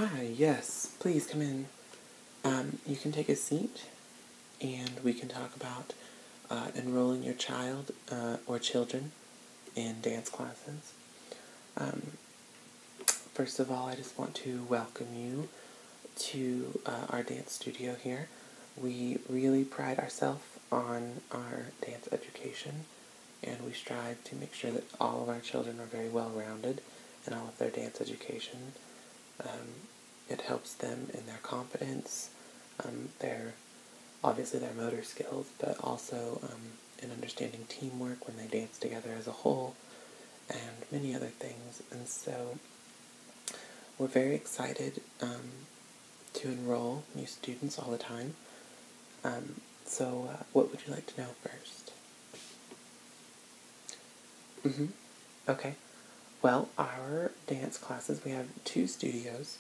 Hi, yes, please come in. You can take a seat and we can talk about enrolling your child or children in dance classes. Um, First of all, I just want to welcome you to our dance studio here. We really pride ourselves on our dance education, and we strive to make sure that all of our children are very well-rounded in all of their dance education. It helps them in their confidence, obviously their motor skills, but also in understanding teamwork when they dance together as a whole, and many other things. And so we're very excited to enroll new students all the time. What would you like to know first? Okay. Well, our dance classes, we have 2 studios.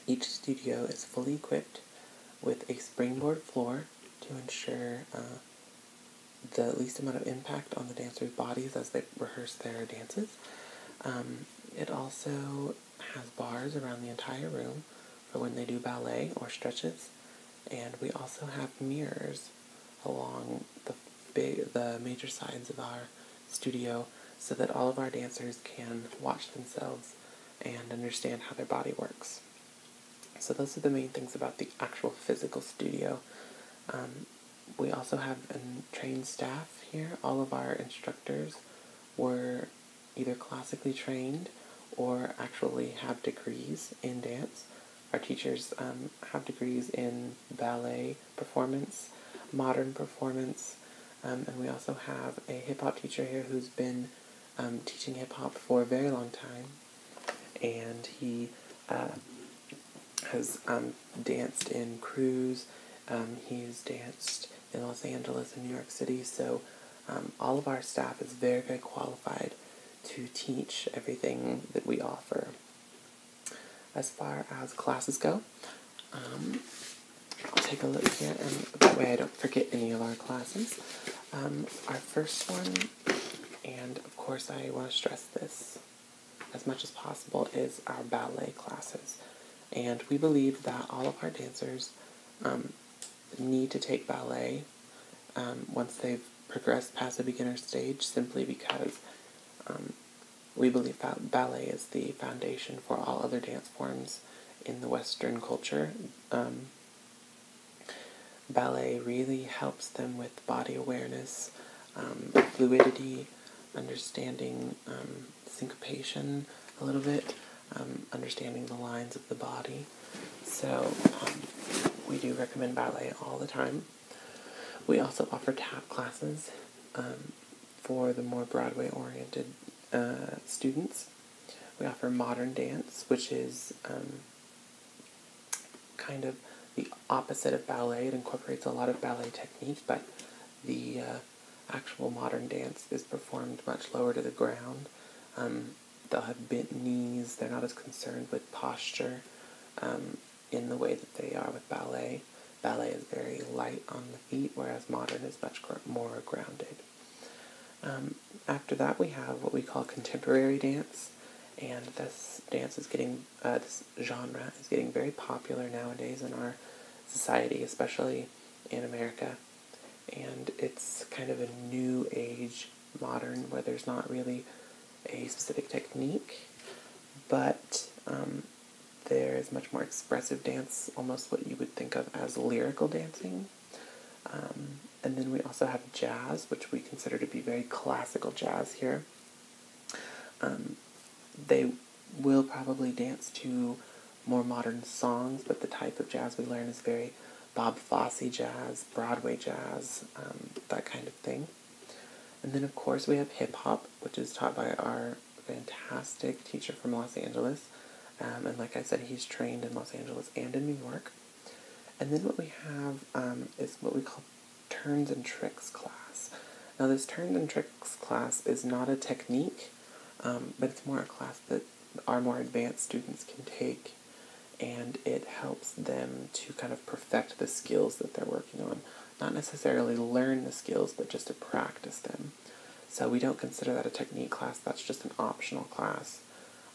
Each studio is fully equipped with a springboard floor to ensure the least amount of impact on the dancers' bodies as they rehearse their dances. It also has bars around the entire room for when they do ballet or stretches, and we also have mirrors along the major sides of our studio so that all of our dancers can watch themselves and understand how their body works. So those are the main things about the actual physical studio. We also have a trained staff here. All of our instructors were either classically trained or actually have degrees in dance. Our teachers have degrees in ballet performance, modern performance, and we also have a hip-hop teacher here who's been teaching hip-hop for a very long time, and he has danced in Cruise. He's danced in Los Angeles and New York City, so all of our staff is very, very qualified to teach everything that we offer. As far as classes go, I'll take a look here, and that way I don't forget any of our classes. Our first one, and of course I want to stress this as much as possible, is our ballet classes. And we believe that all of our dancers need to take ballet once they've progressed past the beginner stage, simply because we believe that ballet is the foundation for all other dance forms in the Western culture. Ballet really helps them with body awareness, fluidity, understanding syncopation a little bit, understanding the lines of the body. So we do recommend ballet all the time. We also offer tap classes for the more Broadway-oriented students. We offer modern dance, which is kind of the opposite of ballet. It incorporates a lot of ballet technique, but the actual modern dance is performed much lower to the ground. They'll have bent knees. They're not as concerned with posture in the way that they are with ballet. Ballet is very light on the feet, whereas modern is much more grounded. After that, we have what we call contemporary dance, and this genre is getting very popular nowadays in our society, especially in America. And it's kind of a new age modern where there's not really a specific technique, but there is much more expressive dance, almost what you would think of as lyrical dancing. And then we also have jazz, which we consider to be very classical jazz here. They will probably dance to more modern songs, but the type of jazz we learn is very Bob Fosse jazz, Broadway jazz, that kind of thing. And then, of course, we have hip-hop, which is taught by our fantastic teacher from Los Angeles. And like I said, he's trained in Los Angeles and in New York. And then what we have is what we call Turns and Tricks class. Now, this Turns and Tricks class is not a technique, but it's more a class that our more advanced students can take, and it helps them to kind of perfect the skills that they're working on. Not necessarily learn the skills, but just to practice them. So we don't consider that a technique class. That's just an optional class.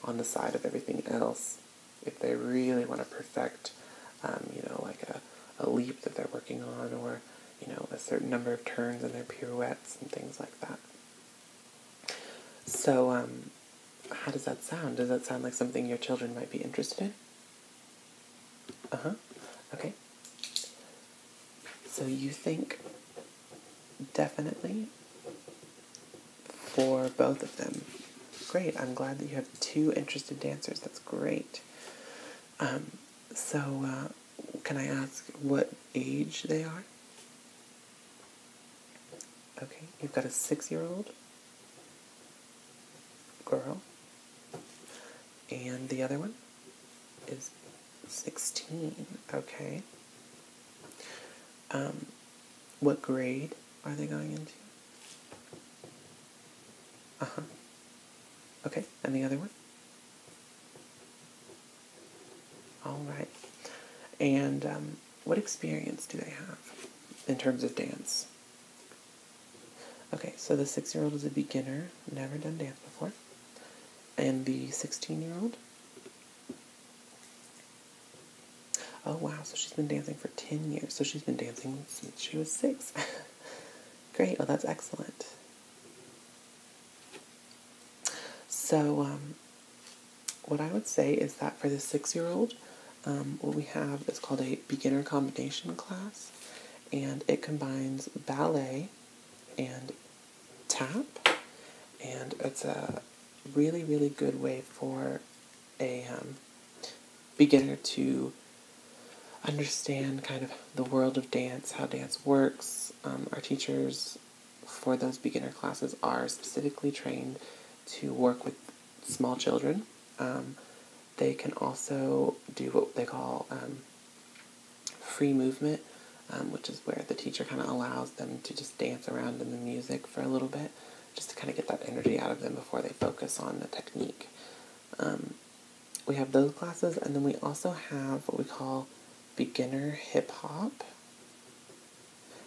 on the side of everything else if they really want to perfect, like a leap that they're working on, or, a certain number of turns in their pirouettes and things like that. So, how does that sound? Does that sound like something your children might be interested in? Uh-huh. Okay. So you think definitely for both of them. Great. I'm glad that you have 2 interested dancers. That's great. So, can I ask what age they are? Okay. You've got a 6-year-old girl. And the other one is 16. Okay. What grade are they going into? Uh-huh. Okay. And the other one? All right. And what experience do they have in terms of dance? Okay, so the 6-year-old is a beginner, never done dance before. And the 16-year-old? Oh, wow, so she's been dancing for 10 years. So she's been dancing since she was 6. Great, well, that's excellent. So, what I would say is that for the 6-year-old, what we have is called a beginner combination class, and it combines ballet and tap, and it's a really, really good way for a beginner to understand kind of the world of dance, how dance works. Our teachers for those beginner classes are specifically trained to work with small children. They can also do what they call free movement, which is where the teacher kind of allows them to just dance around in the music for a little bit, just to kind of get that energy out of them before they focus on the technique. We have those classes, and then we also have what we call beginner hip-hop.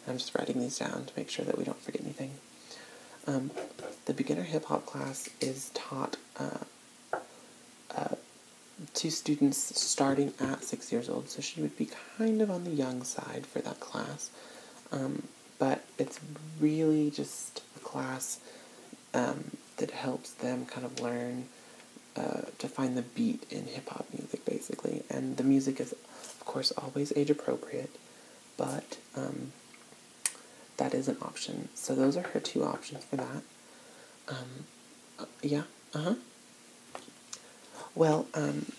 I'm just writing these down to make sure that we don't forget anything. The beginner hip-hop class is taught to students starting at 6 years old, so she would be kind of on the young side for that class. But it's really just a class that helps them kind of learn to find the beat in hip-hop music, basically. And the music is, of course, always age-appropriate, but that is an option. So those are her 2 options for that. Yeah, uh-huh. Well,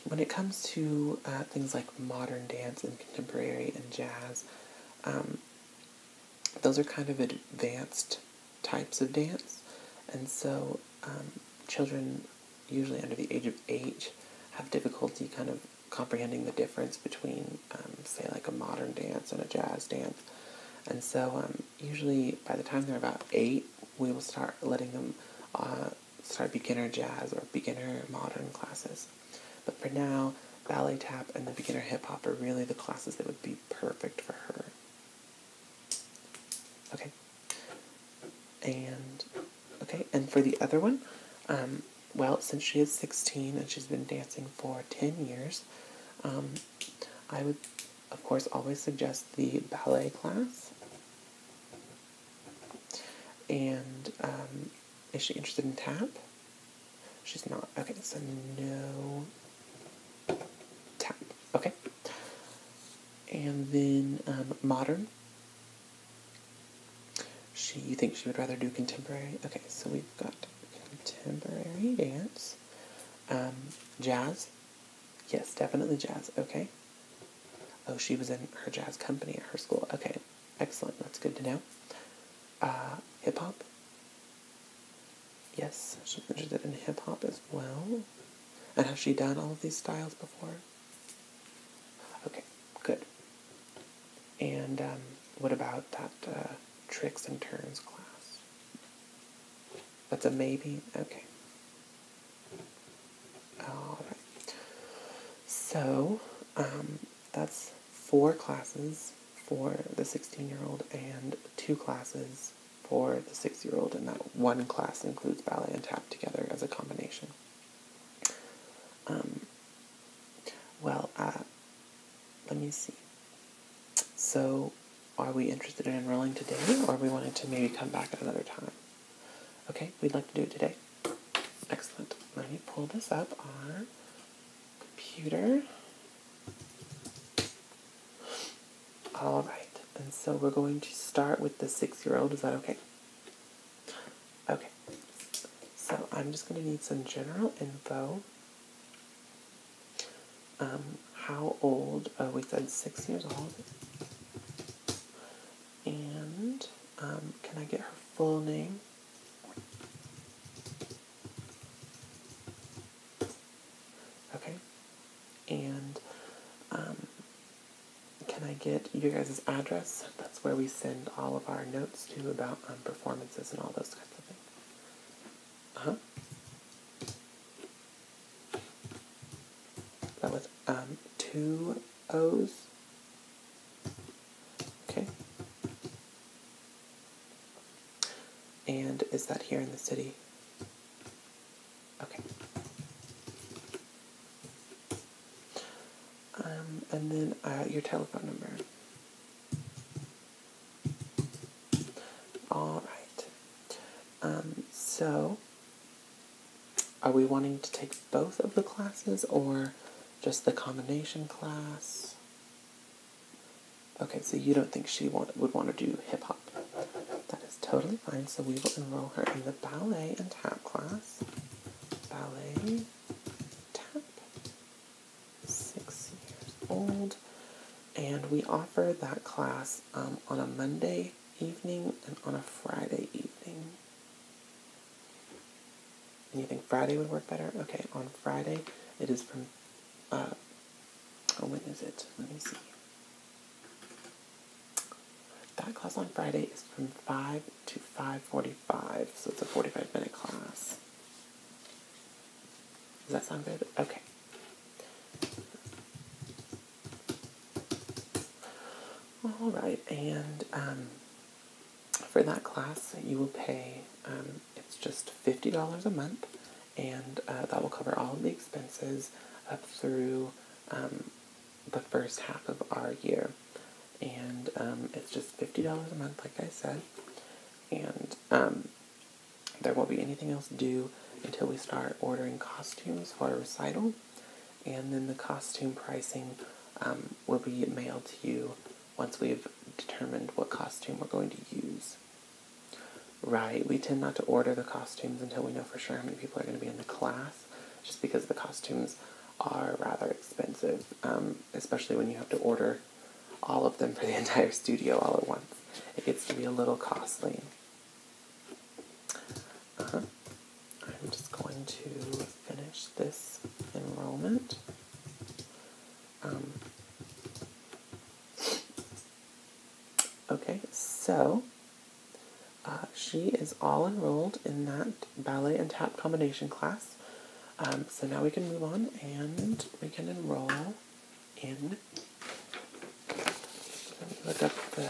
when it comes to things like modern dance and contemporary and jazz, those are kind of advanced types of dance. And so children, usually under the age of 8, have difficulty kind of comprehending the difference between, say, like a modern dance and a jazz dance. And so usually by the time they're about 8, we will start letting them start beginner jazz or beginner modern classes. But for now, ballet tap and the beginner hip-hop are really the classes that would be perfect for her. Okay. And for the other one, well, since she is 16 and she's been dancing for 10 years, I would, of course, always suggest the ballet class. And is she interested in tap? She's not. Okay, so no tap. Okay. And then modern. You think she would rather do contemporary? Okay, so we've got contemporary dance. Jazz? Yes, definitely jazz. Okay. Oh, she was in her jazz company at her school. Okay, excellent. That's good to know. Hip-hop? Yes, she's interested in hip-hop as well. And has she done all of these styles before? Okay, good. And what about that tricks and turns class? That's a maybe? Okay. Alright. So, that's 4 classes for the 16-year-old and 2 classes for the 6-year-old, and that 1 class includes ballet and tap together as a combination. me see. So, are we interested in enrolling today, or are we wanting to maybe come back at another time? Okay, we'd like to do it today. Excellent. Let me pull this up on our computer. All right, and so we're going to start with the 6-year-old. Is that okay? Okay. So I'm just going to need some general info. How old? Oh, we said 6 years old. And can I get her full name? Okay. And can I get you guys' address? That's where we send all of our notes to about performances and all those kinds of things. Uh-huh. That was 2 O's. Okay. And is that here in the city? Okay. And then your telephone number. All right. So, are we wanting to take both of the classes or just the combination class? Okay, so you don't think she would want to do hip-hop. That is totally fine, so we will enroll her in the ballet and tap class. Ballet, tap, 6 years old. And we offer that class on a Monday evening and on a Friday evening. And you think Friday would work better? Okay, on Friday it is from, when is it? Let me see. That class on Friday is from 5 to 5:45, so it's a 45-minute class. Does that sound good? Okay. All right, and for that class, you will pay, it's just $50 a month, and that will cover all of the expenses up through the first half of our year. And it's just $50 a month, like I said, and there won't be anything else due until we start ordering costumes for a recital, and then the costume pricing will be mailed to you once we've determined what costume we're going to use. Right, we tend not to order the costumes until we know for sure how many people are going to be in the class, just because the costumes are rather expensive, especially when you have to order all of them for the entire studio all at once. It gets to be a little costly. I'm just going to finish this enrollment. Okay, so she is all enrolled in that ballet and tap combination class. So now we can move on and we can enroll in, let me look up the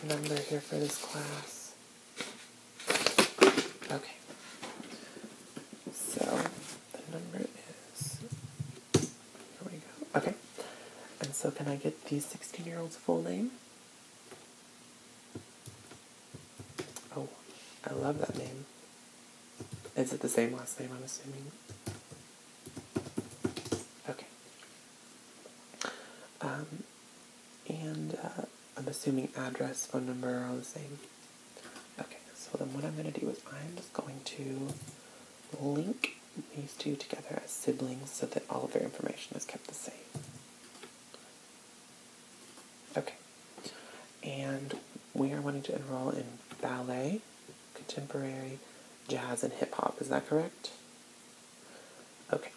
number here for this class. Okay. So the number is, here we go. Okay. And so can I get the 16-year-old's full name? Oh, I love that name. Is it the same last name, I'm assuming? Okay. And I'm assuming address, phone number are all the same. Okay, so then what I'm going to do is I'm just going to link these two together as siblings so that all of their information is kept the same. Okay. And we are wanting to enroll in ballet, contemporary, jazz, and hip-hop. Is that correct? Okay.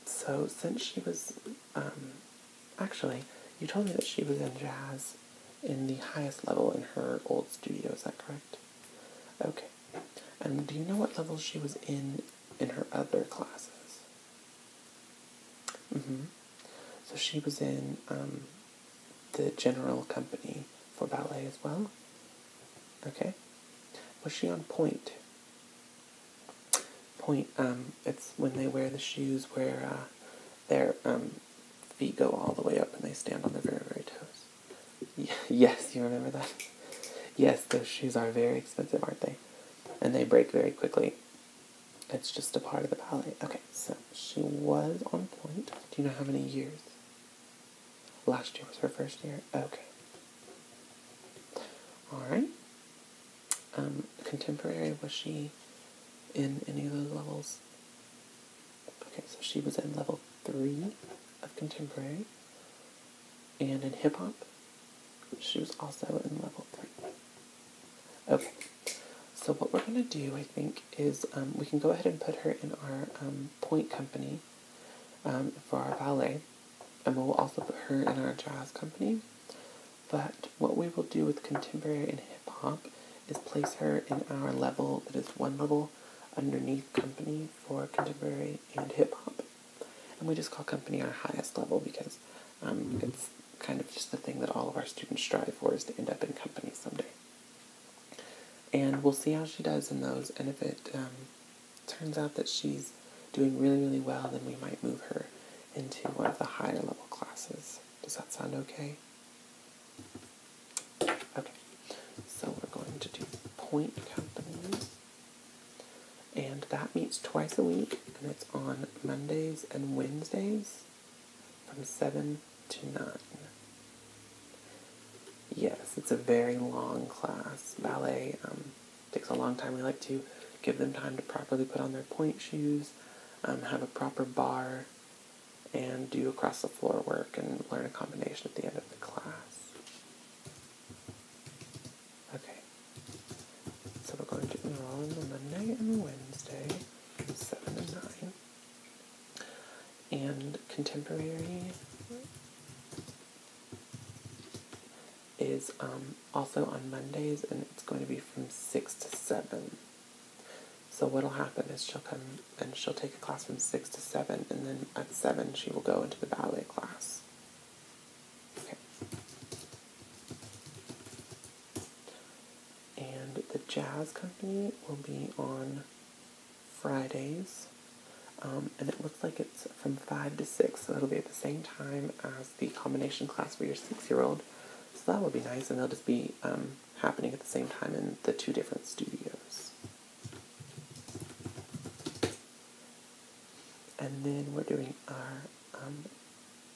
So since she was, actually, you told me that she was in jazz in the highest level in her old studio. Is that correct? Okay. And do you know what level she was in her other classes? So she was in the general company for ballet as well? Okay. Was she on point? Point, it's when they wear the shoes where their feet go all the way up and they stand on their very, very toes. Yes, you remember that? Yes, those shoes are very expensive, aren't they? And they break very quickly. It's just a part of the ballet. Okay, so she was on point. Do you know how many years? Last year was her first year? Okay. Alright. Contemporary, was she in any of those levels? Okay, so she was in level 3 of contemporary. And in hip-hop, she was also in level 3. Okay. So what we're going to do, I think, is we can go ahead and put her in our point company for our ballet. And we'll also put her in our jazz company. But what we will do with contemporary and hip-hop is place her in our level that is one level underneath company for contemporary and hip-hop. And we just call company our highest level because it's kind of just the thing that all of our students strive for, is to end up in company someday. And we'll see how she does in those, and if it turns out that she's doing really, really well, then we might move her into one of the higher level classes. Does that sound okay? Okay, so we're going to do point company, and that meets twice a week, and it's on Mondays and Wednesdays from 7 to 9. Yes, it's a very long class. Ballet takes a long time. We like to give them time to properly put on their point shoes, have a proper bar, and do across the floor work and learn a combination at the end of the class. Okay, so we're going to enroll on the Monday and Wednesday from 7 to 9. And contemporary is also on Mondays, and it's going to be from 6 to 7. So what'll happen is she'll come and she'll take a class from 6 to 7, and then at 7 she will go into the ballet class. Okay. And the jazz company will be on Fridays, and it looks like it's from 5 to 6, so it'll be at the same time as the combination class for your 6-year-old. So that will be nice, and they'll just be happening at the same time in the 2 different studios. And then we're doing our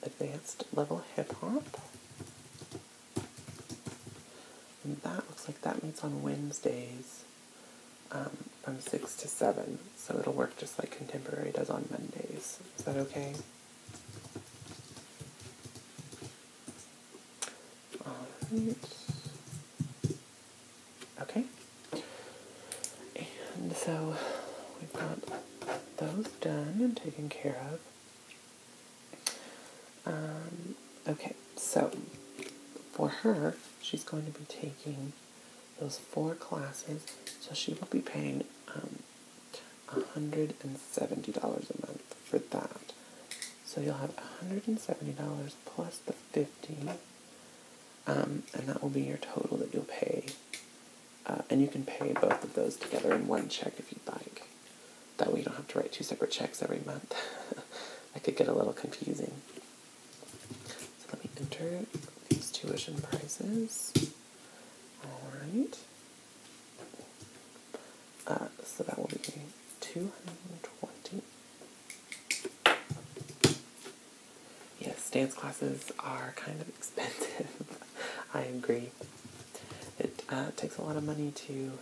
advanced level hip-hop. And that looks like that meets on Wednesdays from 6 to 7. So it'll work just like contemporary does on Mondays. Is that okay? Alright. Okay. And so we've got those done and taken care of. Okay, so for her, she's going to be taking those 4 classes, so she will be paying $170 a month for that. So you'll have $170 plus the $50, and that will be your total that you'll pay. And you can pay both of those together in one check if you'd like. That way you don't have to write 2 separate checks every month. That could get a little confusing. So let me enter these tuition prices. Alright. So that will be $220. Yes, dance classes are kind of expensive. I agree. It takes a lot of money to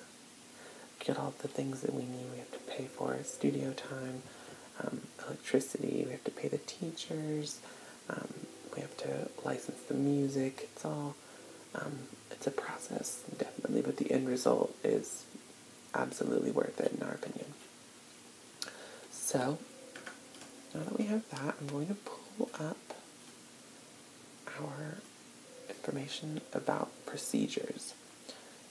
get all the things that we need. We have to pay for studio time, electricity, we have to pay the teachers, we have to license the music. It's all, it's a process, definitely, but the end result is absolutely worth it, in our opinion. So, now that we have that, I'm going to pull up our information about procedures.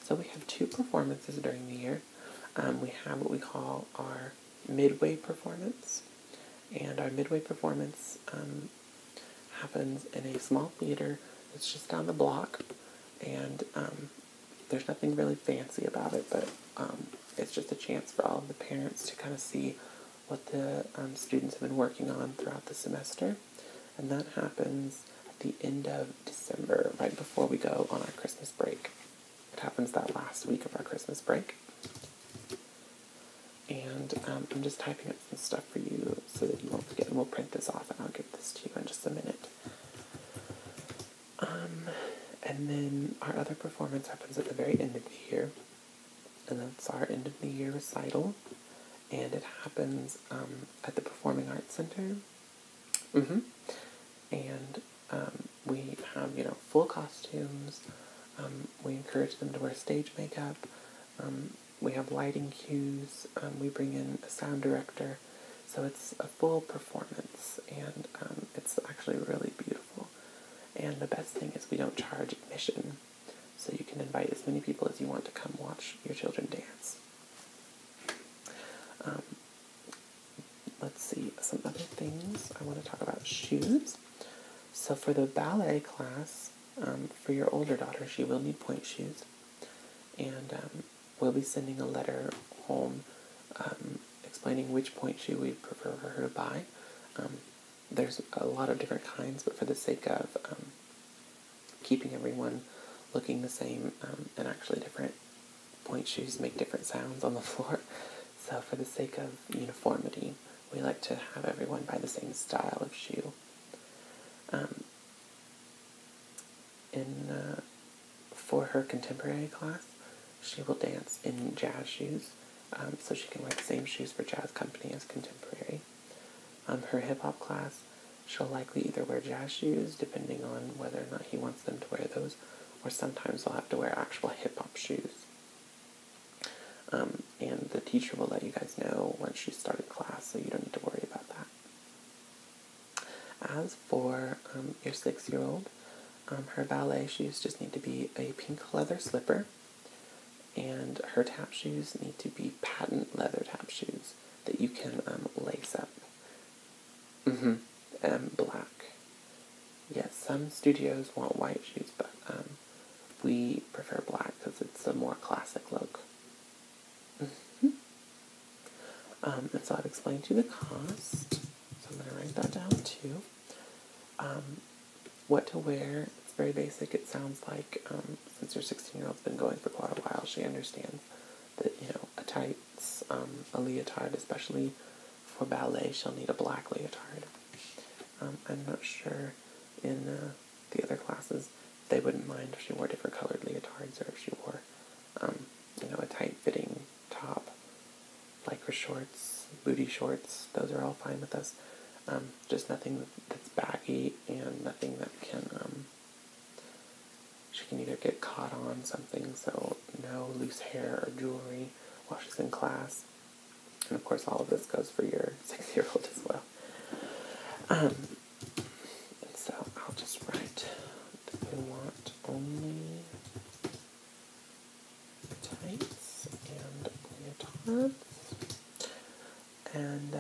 So we have 2 performances during the year. We have what we call our midway performance, and our midway performance happens in a small theater that's just down the block, and there's nothing really fancy about it, but it's just a chance for all of the parents to kind of see what the students have been working on throughout the semester, and that happens at the end of December, right before we go on our Christmas break. It happens that last week of our Christmas break. And I'm just typing up some stuff for you so that you won't forget, and we'll print this off and I'll give this to you in just a minute. And then our other performance happens at the very end of the year, and that's our end of the year recital, and it happens at the Performing Arts Center. And we have, full costumes. We encourage them to wear stage makeup. We have lighting cues. We bring in a sound director. So it's a full performance, and it's actually really beautiful. And the best thing is we don't charge admission, so you can invite as many people as you want to come watch your children dance. Let's see, some other things I want to talk about. Shoes. So for the ballet class, for your older daughter, she will need pointe shoes. And we'll be sending a letter home explaining which pointe shoe we prefer for her to buy. There's a lot of different kinds, but for the sake of keeping everyone looking the same, and actually different pointe shoes make different sounds on the floor. So for the sake of uniformity, we like to have everyone buy the same style of shoe. For her contemporary class, she will dance in jazz shoes, so she can wear the same shoes for jazz company as contemporary. Her hip-hop class, she'll likely either wear jazz shoes, depending on whether or not he wants them to wear those, or sometimes they'll have to wear actual hip-hop shoes. And the teacher will let you guys know once she started class, so you don't need to worry about that. As for your 6-year-old, her ballet shoes just need to be a pink leather slipper, and her tap shoes need to be patent leather tap shoes that you can lace up. Black. Yes, some studios want white shoes, but we prefer black because it's a more classic look. And so I've explained to you the cost, so I'm going to write that down too. What to wear, it's very basic. It sounds like, since your 16-year-old's been going for quite a while, she understands that, a tights, a leotard, especially for ballet, she'll need a black leotard. I'm not sure in the other classes they wouldn't mind if she wore different colored leotards, or if she wore, a tight-fitting top, lycra shorts, booty shorts. Those are all fine with us. Just nothing that's baggy, and nothing that she can either get caught on something, so no loose hair or jewelry while she's in class. And of course all of this goes for your 6-year-old as well. And so I'll just write that we want only tights and leotards. And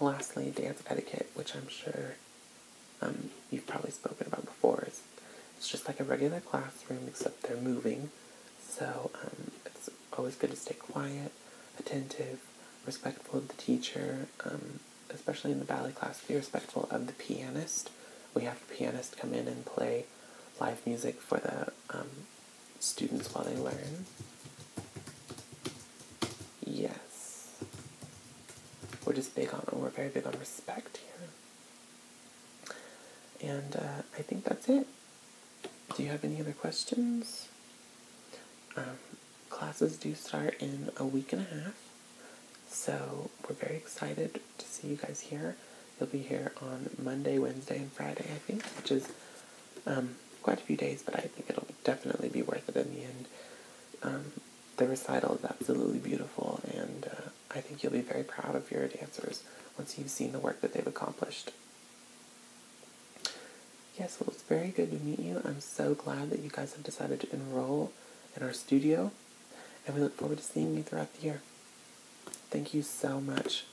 lastly, dance etiquette, which I'm sure you've probably spoken about before. It's just like a regular classroom, except they're moving. So it's always good to stay quiet, attentive, respectful of the teacher, especially in the ballet class, be respectful of the pianist. We have the pianist come in and play live music for the students while they learn. Yes. We're very big on respect here. And I think that's it. Do you have any other questions? Classes do start in a week and a half, so we're very excited to see you guys here. You'll be here on Monday, Wednesday, and Friday, I think, which is quite a few days, but I think it'll definitely be worth it in the end. The recital is absolutely beautiful, and I think you'll be very proud of your dancers once you've seen the work that they've accomplished. Yes, well, it's very good to meet you. I'm so glad that you guys have decided to enroll in our studio, and we look forward to seeing you throughout the year. Thank you so much.